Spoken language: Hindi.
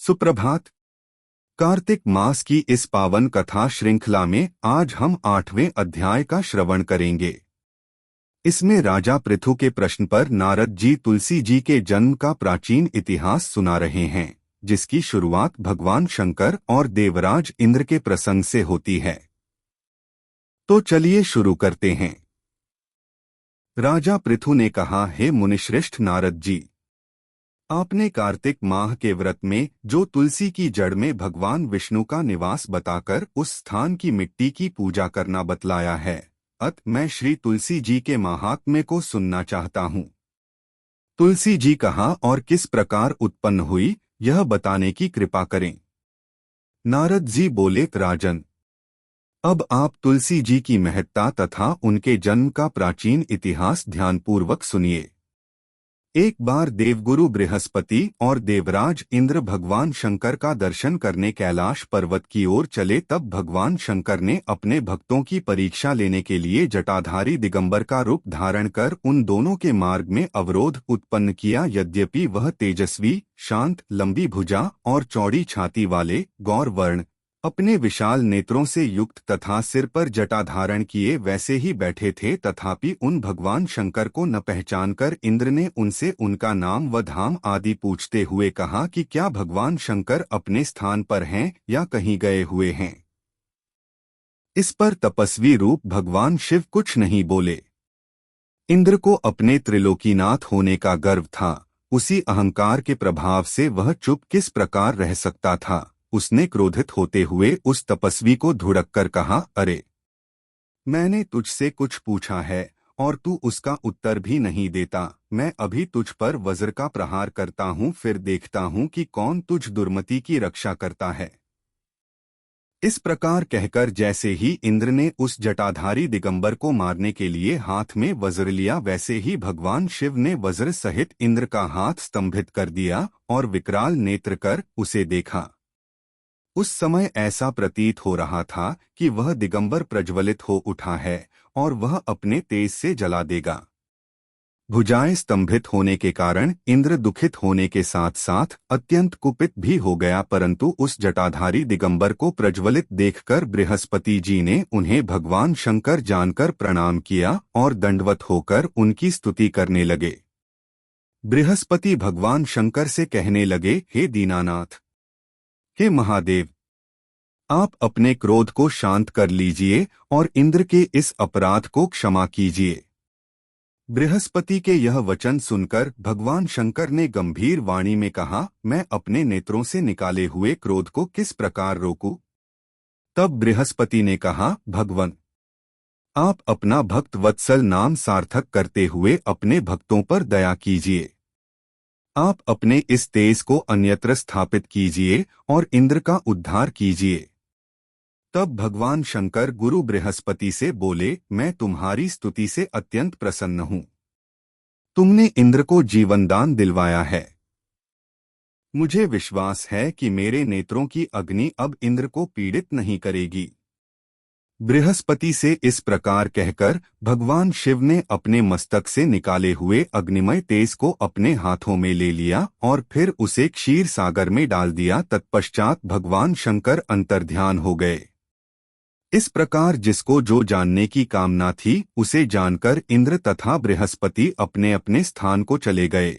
सुप्रभात। कार्तिक मास की इस पावन कथा श्रृंखला में आज हम 8वें अध्याय का श्रवण करेंगे। इसमें राजा पृथु के प्रश्न पर नारद जी तुलसी जी के जन्म का प्राचीन इतिहास सुना रहे हैं, जिसकी शुरुआत भगवान शंकर और देवराज इंद्र के प्रसंग से होती है। तो चलिए शुरू करते हैं। राजा पृथु ने कहा, हे मुनिश्रेष्ठ नारद जी, आपने कार्तिक माह के व्रत में जो तुलसी की जड़ में भगवान विष्णु का निवास बताकर उस स्थान की मिट्टी की पूजा करना बतलाया है। मैं श्री तुलसी जी के महात्म्य को सुनना चाहता हूँ। तुलसी जी कहाँ और किस प्रकार उत्पन्न हुई, यह बताने की कृपा करें। नारद जी बोले, राजन, अब आप तुलसी जी की महत्ता तथा उनके जन्म का प्राचीन इतिहास ध्यानपूर्वक सुनिए। एक बार देवगुरु बृहस्पति और देवराज इंद्र भगवान शंकर का दर्शन करने कैलाश पर्वत की ओर चले, तब भगवान शंकर ने अपने भक्तों की परीक्षा लेने के लिए जटाधारी दिगंबर का रूप धारण कर उन दोनों के मार्ग में अवरोध उत्पन्न किया। यद्यपि वह तेजस्वी, शांत, लंबी भुजा और चौड़ी छाती वाले गौर वर्ण, अपने विशाल नेत्रों से युक्त तथा सिर पर जटा धारण किए वैसे ही बैठे थे, तथापि उन भगवान शंकर को न पहचानकर इंद्र ने उनसे उनका नाम व धाम आदि पूछते हुए कहा कि क्या भगवान शंकर अपने स्थान पर हैं या कहीं गए हुए हैं। इस पर तपस्वी रूप भगवान शिव कुछ नहीं बोले। इंद्र को अपने त्रिलोकीनाथ होने का गर्व था, उसी अहंकार के प्रभाव से वह चुप किस प्रकार रह सकता था। उसने क्रोधित होते हुए उस तपस्वी को धुड़क कर कहा, अरे, मैंने तुझसे कुछ पूछा है और तू उसका उत्तर भी नहीं देता। मैं अभी तुझ पर वज्र का प्रहार करता हूँ, फिर देखता हूँ कि कौन तुझ दुर्मति की रक्षा करता है। इस प्रकार कहकर जैसे ही इंद्र ने उस जटाधारी दिगंबर को मारने के लिए हाथ में वज्र लिया, वैसे ही भगवान शिव ने वज्र सहित इंद्र का हाथ स्तंभित कर दिया और विकराल नेत्र कर उसे देखा। उस समय ऐसा प्रतीत हो रहा था कि वह दिगंबर प्रज्वलित हो उठा है और वह अपने तेज से जला देगा। भुजाएं स्तंभित होने के कारण इंद्र दुखित होने के साथ साथ अत्यंत कुपित भी हो गया, परंतु उस जटाधारी दिगंबर को प्रज्वलित देखकर बृहस्पति जी ने उन्हें भगवान शंकर जानकर प्रणाम किया और दंडवत होकर उनकी स्तुति करने लगे। बृहस्पति भगवान शंकर से कहने लगे, हे दीनानाथ, हे महादेव, आप अपने क्रोध को शांत कर लीजिए और इंद्र के इस अपराध को क्षमा कीजिए। बृहस्पति के यह वचन सुनकर भगवान शंकर ने गंभीर वाणी में कहा, मैं अपने नेत्रों से निकाले हुए क्रोध को किस प्रकार रोकूं? तब बृहस्पति ने कहा, भगवन, आप अपना भक्त वत्सल नाम सार्थक करते हुए अपने भक्तों पर दया कीजिए। आप अपने इस तेज को अन्यत्र स्थापित कीजिए और इंद्र का उद्धार कीजिए। तब भगवान शंकर गुरु बृहस्पति से बोले, मैं तुम्हारी स्तुति से अत्यंत प्रसन्न हूँ। तुमने इंद्र को जीवनदान दिलवाया है। मुझे विश्वास है कि मेरे नेत्रों की अग्नि अब इंद्र को पीड़ित नहीं करेगी। बृहस्पति से इस प्रकार कहकर भगवान शिव ने अपने मस्तक से निकाले हुए अग्निमय तेज को अपने हाथों में ले लिया और फिर उसे क्षीर सागर में डाल दिया। तत्पश्चात भगवान शंकर अंतर्ध्यान हो गए। इस प्रकार जिसको जो जानने की कामना थी, उसे जानकर इंद्र तथा बृहस्पति अपने अपने स्थान को चले गए।